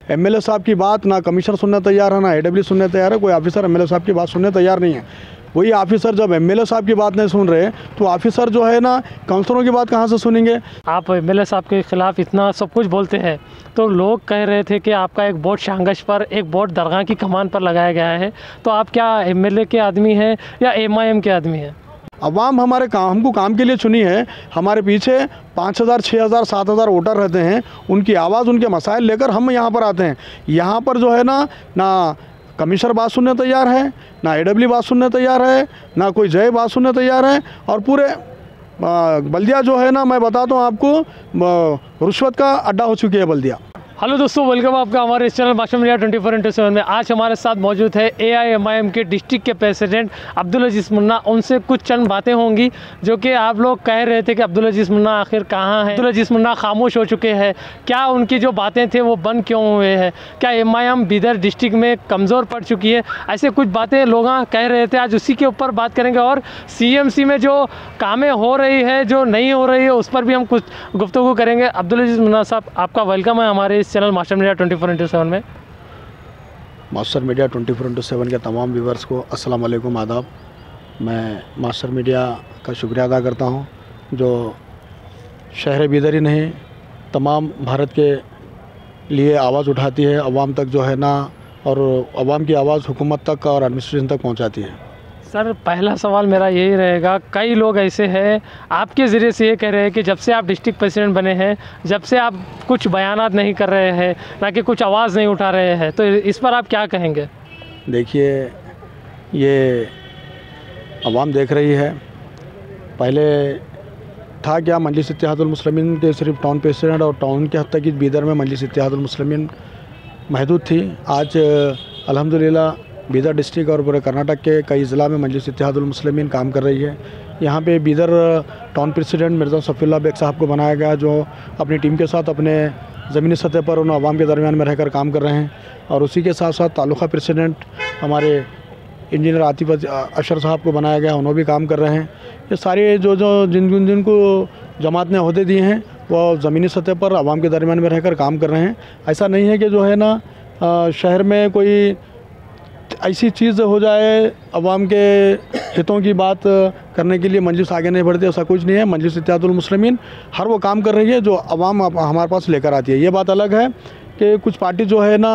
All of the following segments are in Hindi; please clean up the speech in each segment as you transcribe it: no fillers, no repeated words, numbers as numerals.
एमएलए साहब की बात ना कमिश्नर सुनने तैयार है, ना एडब्ल्यू सुनने तैयार है। कोई ऑफिसर एमएलए साहब की बात सुनने तैयार नहीं है। वही ऑफिसर जब एमएलए साहब की बात नहीं सुन रहे तो ऑफिसर जो है ना काउंसलरों की बात कहाँ से सुनेंगे। आप एमएलए साहब के खिलाफ इतना सब कुछ बोलते हैं, तो लोग कह रहे थे कि आपका एक बोर्ड शांगश पर, एक बोर्ड दरगाह की कमान पर लगाया गया है। तो आप क्या एमएलए के आदमी हैं या एमआईएम के आदमी हैं? अवाम हमारे काम, हमको काम के लिए चुनी है। हमारे पीछे 5,000, 6,000, 7,000 वोटर रहते हैं। उनकी आवाज़, उनके मसाइल लेकर हम यहाँ पर आते हैं। यहाँ पर जो है ना कमिश्नर बात सुनने तैयार है, ना एडब्ल्यू बात सुनने तैयार है, ना कोई जय बात सुनने तैयार है। और पूरे बल्दिया जो है ना, मैं बताता हूँ आपको, रुश्वत का अड्डा हो चुकी है बल्दिया। हेलो दोस्तों, वेलकम आपका हमारे इस चैनल मास्टर मीडिया 24/7 में। आज हमारे साथ मौजूद है एआईएमआईएम के डिस्ट्रिक्ट के प्रेसिडेंट अब्दुल अजीज़ मुन्ना। उनसे कुछ चंद बातें होंगी जो कि आप लोग कह रहे थे कि अब्दुल अजीज़ मुन्ना आखिर कहाँ है, अब्दुल अजीज़ मुन्ना खामोश हो चुके हैं। क्या उनकी जो बातें थे वो बंद क्यों हुए हैं? क्या एमआईएम बीदर डिस्ट्रिक्ट में कमज़ोर पड़ चुकी है? ऐसे कुछ बातें लोग कह रहे थे। आज उसी के ऊपर बात करेंगे और सीएमसी में जो कामें हो रही है, जो नहीं हो रही है, उस पर भी हम कुछ गुफ्तगू करेंगे। अब्दुल अजीज़ मुन्ना साहब, आपका वेलकम है हमारे चैनल मास्टर मीडिया 24/7 में। मास्टर मीडिया 24/7 के तमाम व्यूवर्स को अस्सलाम वालेकुम, आदाब। मैं मास्टर मीडिया का शुक्रिया अदा करता हूं जो शहर बीदर ही नहीं तमाम भारत के लिए आवाज़ उठाती है, अवाम तक जो है ना, और अवाम की आवाज़ हुकूमत तक और एडमिनिस्ट्रेशन तक पहुंचाती है। सर, पहला सवाल मेरा यही रहेगा, कई लोग ऐसे हैं आपके ज़रिए से ये कह रहे हैं कि जब से आप डिस्ट्रिक्ट प्रेसिडेंट बने हैं, जब से आप कुछ बयानात नहीं कर रहे हैं, ना कि कुछ आवाज़ नहीं उठा रहे हैं, तो इस पर आप क्या कहेंगे? देखिए, ये अवाम देख रही है। पहले था क्या, मजलिस इत्तेहादुल मुस्लिमीन के सिर्फ टाउन प्रेसिडेंट और टाउन के हद तक ही बीदर में मजलिस इत्तेहादुल मुस्लिमीन महदूद थी। आज अल्हम्दुलिल्लाह बीदर डिस्ट्रिक्ट और पूरे कर्नाटक के कई ज़िला में मजलिस इत्तेहादुल मुस्लिमीन काम कर रही है। यहाँ पे बीदर टाउन प्रेसिडेंट मिर्ज़ा सफ़ीउल्लाह बेग साहब को बनाया गया, जो अपनी टीम के साथ अपने ज़मीनी सतह पर उन आवाम के दरमियान में रहकर काम कर रहे हैं। और उसी के साथ साथ तालुका प्रेसिडेंट हमारे इंजीनियर आतिफ अशर साहब को बनाया गया, उन्होंने भी काम कर रहे हैं। ये सारे जिनको जमात ने अहदे दिए हैं वो ज़मीनी सतह पर आवाम के दरमियान में रहकर काम कर रहे हैं। ऐसा नहीं है कि जो है ना शहर में कोई ऐसी चीज़ हो जाए, अवाम के हितों की बात करने के लिए मजलिस आगे नहीं बढ़ती, ऐसा कुछ नहीं है। मजलिस इत्तेहादुल मुस्लिमीन हर वो काम कर रही है जो अवाम हमारे पास लेकर आती है। ये बात अलग है कि कुछ पार्टी जो है ना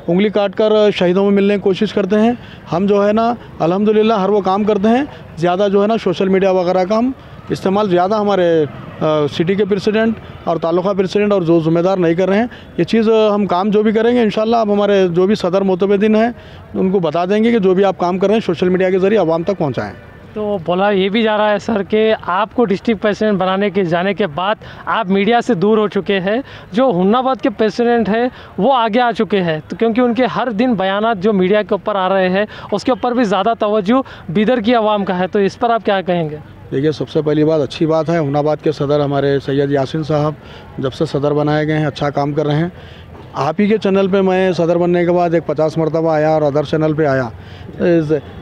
उंगली काट कर शहीदों में मिलने की कोशिश करते हैं। हम जो है ना अल्हम्दुलिल्लाह हर वो काम करते हैं। ज़्यादा जो है ना सोशल मीडिया वगैरह का हम इस्तेमाल ज़्यादा हमारे सिटी के प्रेसिडेंट और तालुका प्रेसिडेंट और जो ज़िम्मेदार नहीं कर रहे हैं। ये चीज़ हम काम जो भी करेंगे इंशाल्लाह, आप हमारे जो भी सदर मोतबदिन हैं उनको बता देंगे कि जो भी आप काम कर रहे हैं सोशल मीडिया के ज़रिए आवाम तक पहुँचाएँ। तो बोला ये भी जा रहा है सर कि आपको डिस्ट्रिक्ट प्रेसिडेंट बनाने के जाने के बाद आप मीडिया से दूर हो चुके हैं। जो हुन्नाबाद के प्रेसिडेंट हैं वो आगे आ चुके हैं, तो क्योंकि उनके हर दिन बयानात जो मीडिया के ऊपर आ रहे हैं उसके ऊपर भी ज़्यादा तवज्जो बीदर की आवाम का है। तो इस पर आप क्या कहेंगे? देखिए, सबसे पहली बात अच्छी बात है, हुन्नाबाद के सदर हमारे सैयद यासिन साहब जब से सदर बनाए गए हैं अच्छा काम कर रहे हैं। आप ही के चैनल पे मैं सदर बनने के बाद एक 50 मरतबा आया और अदर चैनल पे आया।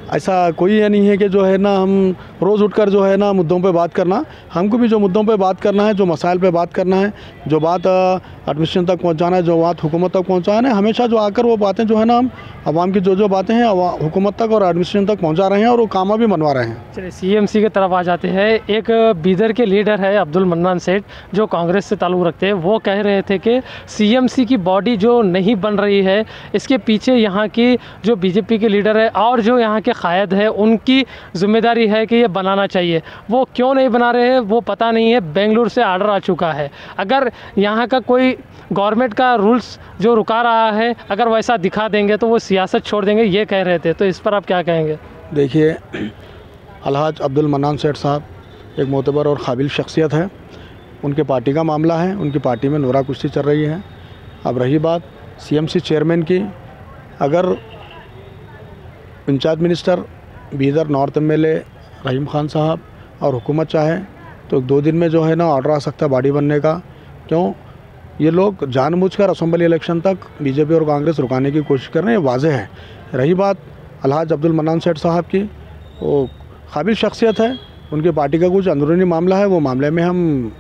ऐसा कोई ये नहीं है कि जो है ना हम रोज़ उठकर जो है ना मुद्दों पे बात करना। हमको भी जो मुद्दों पे बात करना है, जो मसाइल पे बात करना है, जो बात एडमिनिस्ट्रेशन तक पहुंचाना है, जो बात हुकूमत तक पहुंचाना है, हमेशा जो आकर वो बातें जो है ना हम आवाम की जो बातें हैं हुकूमत तक और एडमिनिस्ट्रेशन तक पहुँचा रहे हैं और वो काम भी बनवा रहे हैं। चलिए सीएमसी की तरफ आ जाते हैं। एक बीदर के लीडर है अब्दुल मन्नान सेठ जो कांग्रेस से ताल्लुक़ रखते हैं, वो कह रहे थे कि सीएमसी की बॉडी जो नहीं बन रही है इसके पीछे यहाँ की जो बीजेपी के लीडर है और जो यहाँ के कायद है उनकी ज़िम्मेदारी है कि ये बनाना चाहिए। वो क्यों नहीं बना रहे हैं वो पता नहीं है। बेंगलुरु से आर्डर आ चुका है। अगर यहाँ का कोई गवर्नमेंट का रूल्स जो रुका रहा है अगर वैसा दिखा देंगे तो वो सियासत छोड़ देंगे, ये कह रहे थे। तो इस पर आप क्या कहेंगे? देखिए, अलहाज अब्दुल मन्नान सेठ साहब एक मोतबर और काबिल शख्सियत है। उनके पार्टी का मामला है, उनकी पार्टी में नोरा कुश्ती चल रही है। अब रही बात सीएमसी चेयरमैन की, अगर in charge minister Bidar north MLA Rahim Khan साहब और हुकूमत चाहे तो 2 दिन में जो है ना ऑर्डर आ सकता है बॉडी बनने का। क्यों? ये लोग जानबूझकर असेंबली इलेक्शन तक बीजेपी और कांग्रेस रुकाने की कोशिश कर रहे हैं, वाज़ेह है। रही बात अलहाज अब्दुल मन्नान सेठ साहब की, वो काबिल शख्सियत है, उनकी पार्टी का कुछ अंदरूनी मामला है, वो मामले में हम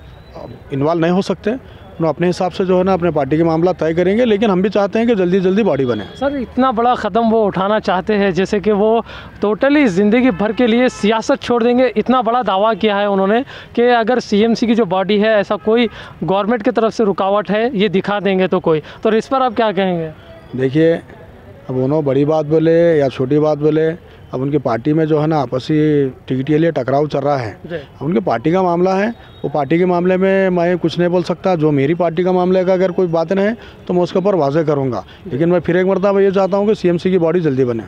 इन्वॉल्व नहीं हो सकते। उन्होंने अपने हिसाब से जो है ना अपने पार्टी के मामला तय करेंगे, लेकिन हम भी चाहते हैं कि जल्दी जल्दी बॉडी बने। सर इतना बड़ा कदम वो उठाना चाहते हैं, जैसे कि वो टोटली ज़िंदगी भर के लिए सियासत छोड़ देंगे, इतना बड़ा दावा किया है उन्होंने कि अगर सीएमसी की जो बॉडी है ऐसा कोई गवर्नमेंट की तरफ से रुकावट है ये दिखा देंगे तो कोई, तो इस पर आप क्या कहेंगे? देखिए, अब उन्होंने बड़ी बात बोले या छोटी बात बोले, अब उनकी पार्टी में जो है ना आपसी टिकट के लिए टकराव चल रहा है। अब उनकी पार्टी का मामला है, वो पार्टी के मामले में मैं कुछ नहीं बोल सकता। जो मेरी पार्टी का मामले का अगर कोई बातें है तो मैं उसके ऊपर वाजे करूँगा, लेकिन मैं फिर एक मरतबा ये चाहता हूँ कि सीएमसी की बॉडी जल्दी बने।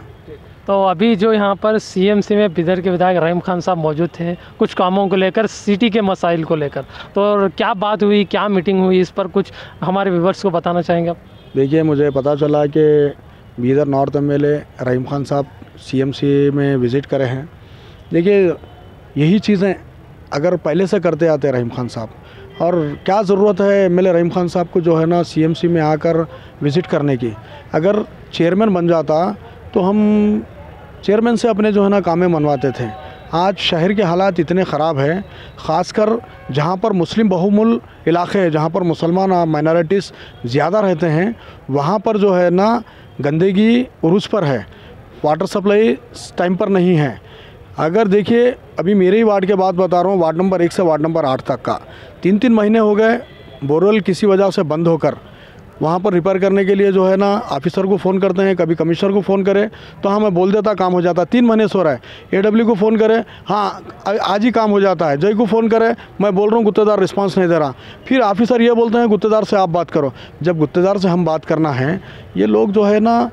तो अभी जो यहाँ पर सीएमसी में बिदर के विधायक रहीम खान साहब मौजूद थे कुछ कामों को लेकर, सिटी के मसाइल को लेकर, तो क्या बात हुई, क्या मीटिंग हुई, इस पर कुछ हमारे व्यूवर्स को बताना चाहेंगे आप? देखिए, मुझे पता चला कि बीदर नॉर्थ एमएलए रहीम खान साहब सीएमसी में विज़िट करे हैं। देखिए, यही चीज़ें अगर पहले से करते आते रहीम खान साहब, और क्या ज़रूरत है एमएलए रहीम खान साहब को जो है ना सीएमसी में आकर विज़िट करने की। अगर चेयरमैन बन जाता तो हम चेयरमैन से अपने जो है ना कामें मनवाते थे। आज शहर के हालात इतने ख़राब हैं, ख़ासकर जहाँ पर मुस्लिम बहुमूल इलाके हैं, जहाँ पर मुसलमान माइनॉरिटीज़ ज़्यादा रहते हैं, वहाँ पर जो है ना गंदगी उरूज पर है, वाटर सप्लाई टाइम पर नहीं है। अगर देखिए, अभी मेरे ही वार्ड के बात बता रहा हूँ, वार्ड नंबर 1 से वार्ड नंबर 8 तक का 3-3 महीने हो गए बोरवेल किसी वजह से बंद होकर। वहाँ पर रिपेयर करने के लिए जो है ना ऑफिसर को फ़ोन करते हैं, कभी कमिश्नर को फ़ोन करे तो हाँ मैं बोल देता काम हो जाता, 3 महीने से हो रहा है। एडब्ल्यू को फ़ोन करे, हाँ आज ही काम हो जाता है। जय को फ़ोन करे, मैं बोल रहा हूँ गुत्तेदार रिस्पांस नहीं दे रहा, फिर ऑफिसर ये बोलते हैं गुत्तेदार से आप बात करो। जब गुत्तेदार से हम बात करना है, ये लोग जो है ना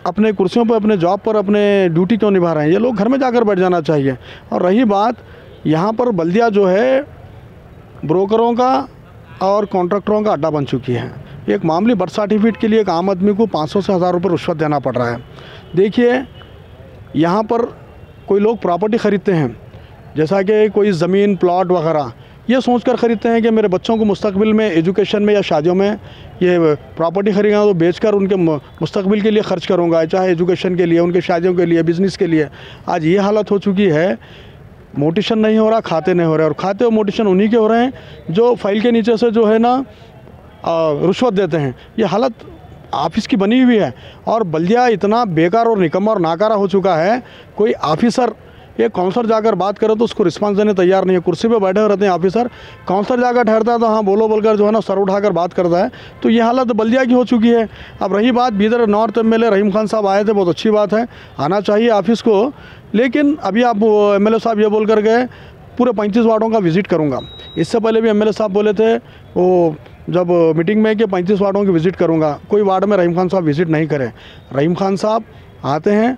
अपने कुर्सियों पर, अपने जॉब पर, अपने ड्यूटी क्यों निभा रहे हैं? ये लोग घर में जाकर बैठ जाना चाहिए। और रही बात, यहाँ पर बल्दिया जो है ब्रोकरों का और कॉन्ट्रैक्टरों का अड्डा बन चुकी है। एक मामूली बर्थ सर्टिफिकेट के लिए एक आम आदमी को 500 से 1000 रुपये रिश्वत देना पड़ रहा है। देखिए, यहाँ पर कोई लोग प्रॉपर्टी ख़रीदते हैं, जैसा कि कोई ज़मीन प्लॉट वगैरह, ये सोचकर ख़रीदते हैं कि मेरे बच्चों को मुस्तकबिल में एजुकेशन में या शादियों में ये प्रॉपर्टी खरीदूँगा तो बेचकर उनके मुस्तकबिल के लिए ख़र्च करूँगा, चाहे एजुकेशन के लिए, उनके शादियों के लिए, बिज़नेस के लिए। आज ये हालत हो चुकी है, मोटिशन नहीं हो रहा, खाते नहीं हो रहे, और खाते और मोटिशन उन्हीं के हो रहे हैं जो फाइल के नीचे से जो है ना रिश्वत देते हैं। ये हालत ऑफिस की बनी हुई है, और बल्दिया इतना बेकार और निकम्मा और नाकारा हो चुका है। कोई ऑफिसर, एक काउंसलर जाकर बात करे तो उसको रिस्पांस देने तैयार नहीं है। कुर्सी पे बैठे रहते हैं ऑफिसर, काउंसलर जाकर ठहरता है तो हाँ बोलो बोलकर जो है ना सर उठाकर बात करता है। तो ये हालत बल्दिया की हो चुकी है। अब रही बात, बीदर नॉर्थ एमएलए रहीम खान साहब आए थे, बहुत अच्छी बात है, आना चाहिए ऑफिस को, लेकिन अभी आप एमएलए साहब ये बोल कर गए पूरे 35 वार्डों का विज़िट करूँगा। इससे पहले भी एमएलए साहब बोले थे वो जब मीटिंग में कि 35 वार्डों की विज़िट करूँगा, कोई वार्ड में रहीम खान साहब विज़िट नहीं करें। रहीम खान साहब आते हैं,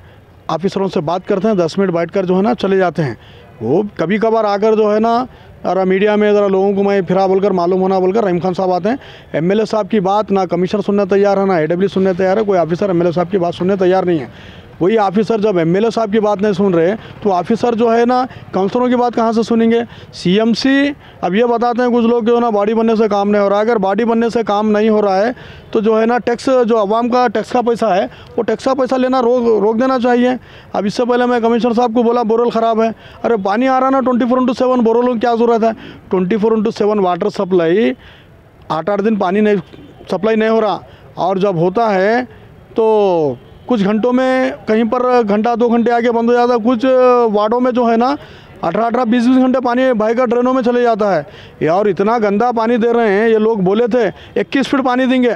ऑफिसरों से बात करते हैं, 10 मिनट बैठकर जो है ना चले जाते हैं। वो कभी कभार आकर जो है ना ज़रा मीडिया में ज़रा लोगों को मैं फिरा बोलकर मालूम होना बोलकर रहीम खान साहब आते हैं। एमएलए साहब की बात ना कमिश्नर सुनने तैयार है, ना एडब्ल्यू सुनने तैयार है, कोई ऑफिसर एमएलए साहब की बात सुनने तैयार नहीं है। वही ऑफिसर जब एमएलए साहब की बात नहीं सुन रहे तो ऑफिसर जो है ना काउंसलरों की बात कहाँ से सुनेंगे? सीएमसी, अब ये बताते हैं कुछ लोग जो है ना बॉडी बनने से काम नहीं हो रहा है। अगर बॉडी बनने से काम नहीं हो रहा है तो जो है ना टैक्स, जो आवाम का टैक्स का पैसा है, वो टैक्स का पैसा लेना रोक देना चाहिए। अब इससे पहले मैं कमिश्नर साहब को बोला बोरवेल ख़राब है, अरे पानी आ रहा ना 24/7, बोरवेल की क्या ज़रूरत है? 24/7 वाटर सप्लाई, 8-8 दिन पानी नहीं सप्लाई नहीं हो रहा, और जब होता है तो कुछ घंटों में कहीं पर घंटा 2 घंटे आगे बंद हो जाता है। कुछ वार्डों में जो है ना 18-18, 20-20 घंटे पानी बहकर ड्रेनों में चले जाता है। ये और इतना गंदा पानी दे रहे हैं। ये लोग बोले थे 21 फीट पानी देंगे,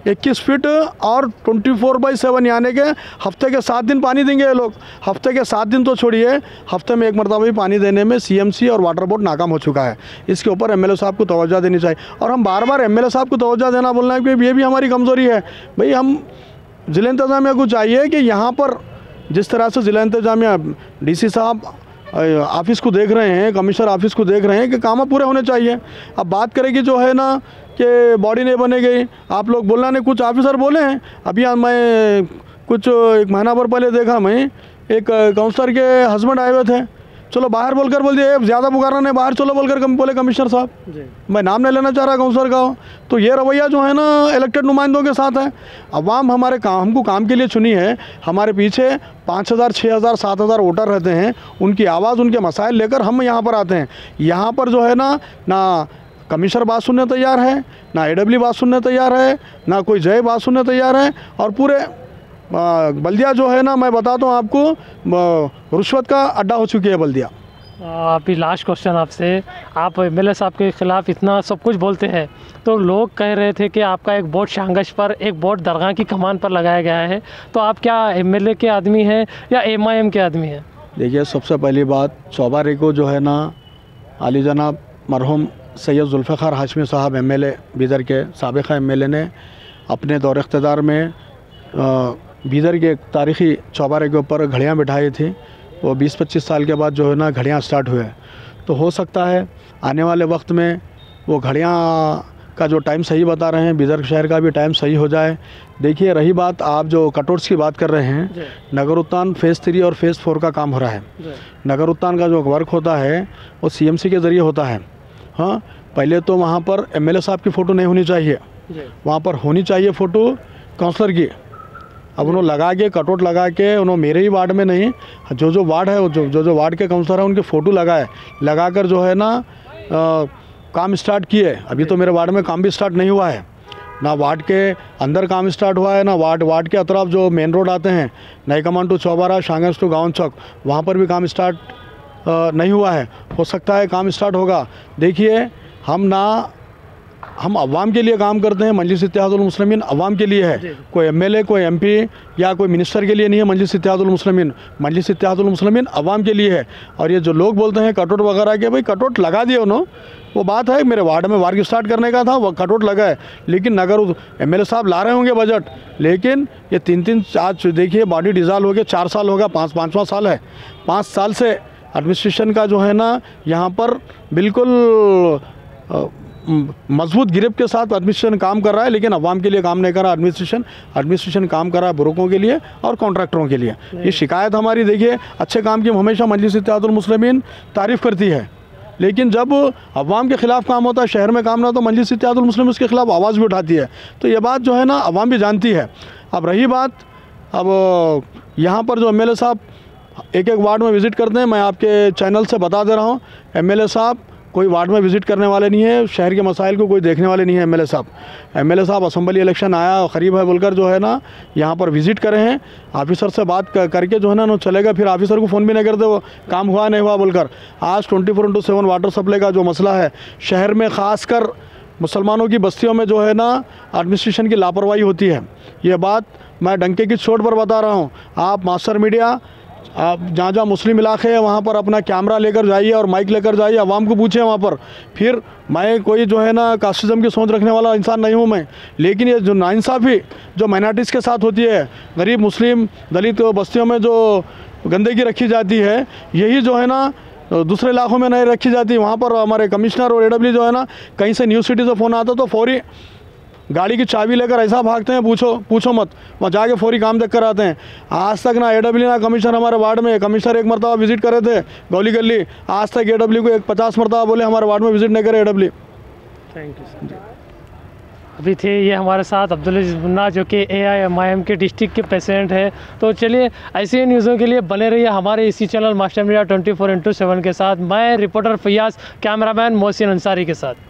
21 फीट और 24/7, यानी कि हफ्ते के 7 दिन पानी देंगे ये लोग। हफ्ते के 7 दिन तो छोड़िए, हफ्ते में एक मरतबा भी पानी देने में सीएमसी और वाटर बोर्ड नाकाम हो चुका है। इसके ऊपर एमएलए साहब को तवज्जो देनी चाहिए, और हम बार बार एमएलए साहब को तवज्जो देना बोलना है कि ये भी हमारी कमज़ोरी है। भाई, हम ज़िला इंतज़ामिया को चाहिए कि यहाँ पर जिस तरह से ज़िला इंतज़ामिया डीसी साहब ऑफिस को देख रहे हैं, कमिश्नर ऑफिस को देख रहे हैं कि काम पूरे होने चाहिए। अब बात करें कि जो है ना कि बॉडी नहीं बनेगी, आप लोग बोलना नहीं, कुछ ऑफिसर बोले हैं। अभी मैं कुछ 1 महीना भर पहले देखा, मैं एक काउंसलर के हस्बैंड आए हुए थे, चलो बाहर बोलकर बोल दिए, ज़्यादा पुकारना नहीं, बाहर चलो बोलकर बोले कमिश्नर साहब। मैं नाम नहीं लेना चाह रहा काउंसलर का। तो ये रवैया जो है ना इलेक्टेड नुमाइंदों के साथ है। अवाम हमारे काम, हमको काम के लिए चुनी है, हमारे पीछे 5000, 6000, 7000 वोटर रहते हैं, उनकी आवाज़, उनके मसाइल लेकर हम यहाँ पर आते हैं। यहाँ पर जो है ना कमिश्नर बात सुनने तैयार है, ना AW बात सुनने तैयार है, ना कोई जय बात सुनने तैयार है। और पूरे बल्दिया जो है ना, मैं बताता हूँ आपको, रुश्वत का अड्डा हो चुकी है बल्दिया। अभी लास्ट क्वेश्चन आपसे, आप MLA साहब के ख़िलाफ़ इतना सब कुछ बोलते हैं, तो लोग कह रहे थे कि आपका एक बोर्ड शांगश पर, एक बोर्ड दरगाह की कमान पर लगाया गया है, तो आप क्या MLA के आदमी हैं या MIM के आदमी हैं? देखिए, सबसे पहली बात, चौबारे को जो है ना, आली जनाब मरहूम सैयद जुल्फ़िकार हाशमी साहब MLA बीदर के साबिक़ MLA ने अपने दौर इक़्तिदार में बीदर के एक तारीख़ी चौबारे के ऊपर घड़ियाँ बिठाई थी। वो 20-25 साल के बाद जो है ना घड़ियाँ स्टार्ट हुए। तो हो सकता है आने वाले वक्त में वो घड़ियाँ का जो टाइम सही बता रहे हैं, बीदर शहर का भी टाइम सही हो जाए। देखिए, रही बात आप जो कटोर्स की बात कर रहे हैं, नगर उद्यान फ़ेज़ 3 और फ़ेज़ 4 का काम हो रहा है। नगर उद्यान का जो वर्क होता है वो CMC के ज़रिए होता है। हाँ, पहले तो वहाँ पर MLA साहब की फ़ोटो नहीं होनी चाहिए, वहाँ पर होनी चाहिए फ़ोटो काउंसलर की। अब उन्होंने लगा के, कटआउट लगा के, उन्होंने मेरे ही वार्ड में नहीं, जो वार्ड है, जो वार्ड के काउंसलर हैं उनके फ़ोटो लगा कर जो है ना काम स्टार्ट किए। अभी तो मेरे वार्ड में काम भी स्टार्ट नहीं हुआ है, ना वार्ड के अंदर काम स्टार्ट हुआ है, ना वार्ड के अतराफ जो मेन रोड आते हैं, नई कमान टू चौबारा, शांगस टू गाँव चौक, वहाँ पर भी काम स्टार्ट नहीं हुआ है। हो सकता है काम स्टार्ट होगा। देखिए, हम अवाम के लिए काम करते हैं, मजलिस इत्तेहादुल मुस्लिमीन अवाम के लिए है। कोई MLA, कोई MP या कोई मिनिस्टर के लिए नहीं है मजलिस इत्तेहादुल मुस्लिमीन। मजलिस इत्तेहादुल मुस्लिमीन अवाम के लिए है। और ये जो लोग बोलते हैं कटआउट वगैरह के, भाई कटआउट लगा दिए उन्होंने, वो बात है, मेरे वार्ड में वार्क स्टार्ट करने का था, वो कटआउट लगा है। लेकिन नगर MLA साहब ला रहे होंगे बजट, लेकिन ये 3-3 आज देखिए बॉडी डिज़ाल्व हो गया, 4 साल होगा, 5वां साल है। 5 साल से एडमिनिस्ट्रेशन का जो है ना यहाँ पर बिल्कुल मजबूत गिरफ्त के साथ एडमिनिस्ट्रेशन काम कर रहा है, लेकिन अवाम के लिए काम नहीं कर रहा। एडमिनिस्ट्रेशन काम कर रहा है बुरुकों के लिए और कॉन्ट्रैक्टरों के लिए। ये शिकायत हमारी, देखिए, अच्छे काम की हमेशा मजलिस इत्तेहादुल मुस्लिमीन तारीफ़ करती है, लेकिन जब अवाम के ख़िलाफ़ काम होता है, शहर में काम ना, तो मजलिस इत्तेहादुल मुस्लिमीन उसके ख़िलाफ़ आवाज़ भी उठाती है। तो ये बात जो है ना अवाम भी जानती है। अब रही बात, अब यहाँ पर जो MLA साहब एक वार्ड में विज़िट करते हैं, मैं आपके चैनल से बता दे रहा हूँ, MLA साहब कोई वार्ड में विज़िट करने वाले नहीं है, शहर के मसाइल को कोई देखने वाले नहीं है। MLA साहब असम्बली इलेक्शन आया करीब है बोलकर जो है ना यहाँ पर विज़िट करे हैं, ऑफिसर से बात करके जो है ना चलेगा, फिर ऑफिसर को फ़ोन भी नहीं करते, वो काम हुआ नहीं हुआ बोलकर। आज 24/7 वाटर सप्लाई का जो मसला है शहर में, ख़ासकर मुसलमानों की बस्तियों में जो है ना एडमिनिस्ट्रेशन की लापरवाही होती है। ये बात मैं डंके की चोट पर बता रहा हूँ। आप मास्टर मीडिया, आप जहाँ मुस्लिम इलाके हैं वहाँ पर अपना कैमरा लेकर जाइए और माइक लेकर जाइए, आवाम को पूछें वहाँ पर। फिर मैं कोई जो है ना कास्टिज़म की सोच रखने वाला इंसान नहीं हूँ मैं, लेकिन ये जो नाइंसाफ़ी जो माइनॉरिटीज़ के साथ होती है, गरीब मुस्लिम दलित बस्तियों में जो गंदगी रखी जाती है, यही जो है ना दूसरे इलाकों में नहीं रखी जाती। वहाँ पर हमारे कमिश्नर और AW जो है ना, कहीं से न्यूज़ सिटी से फ़ोन आता तो फौरी गाड़ी की चाबी लेकर ऐसा भागते हैं, पूछो मत, वहाँ जाके फौरी काम देख कर आते हैं। आज तक ना AW ना कमिश्नर हमारे वार्ड में, कमिश्नर एक मरतबा विज़िट करे थे गौली गली, आज तक AW को 50 मरतबा बोले हमारे वार्ड में विज़िट नहीं करे AW। Thank you sir. अभी थे ये हमारे साथ अब्दुल अजीज़ मुन्ना, जो कि AIMIM के डिस्ट्रिक्ट के प्रेसिडेंट है। तो चलिए, ऐसे ही न्यूज़ों के लिए बने रहिए हमारे इसी चैनल मास्टर मीडिया 24/7 के साथ। मैं रिपोर्टर फैयाज़, कैमरामैन मोहसिन अंसारी के साथ।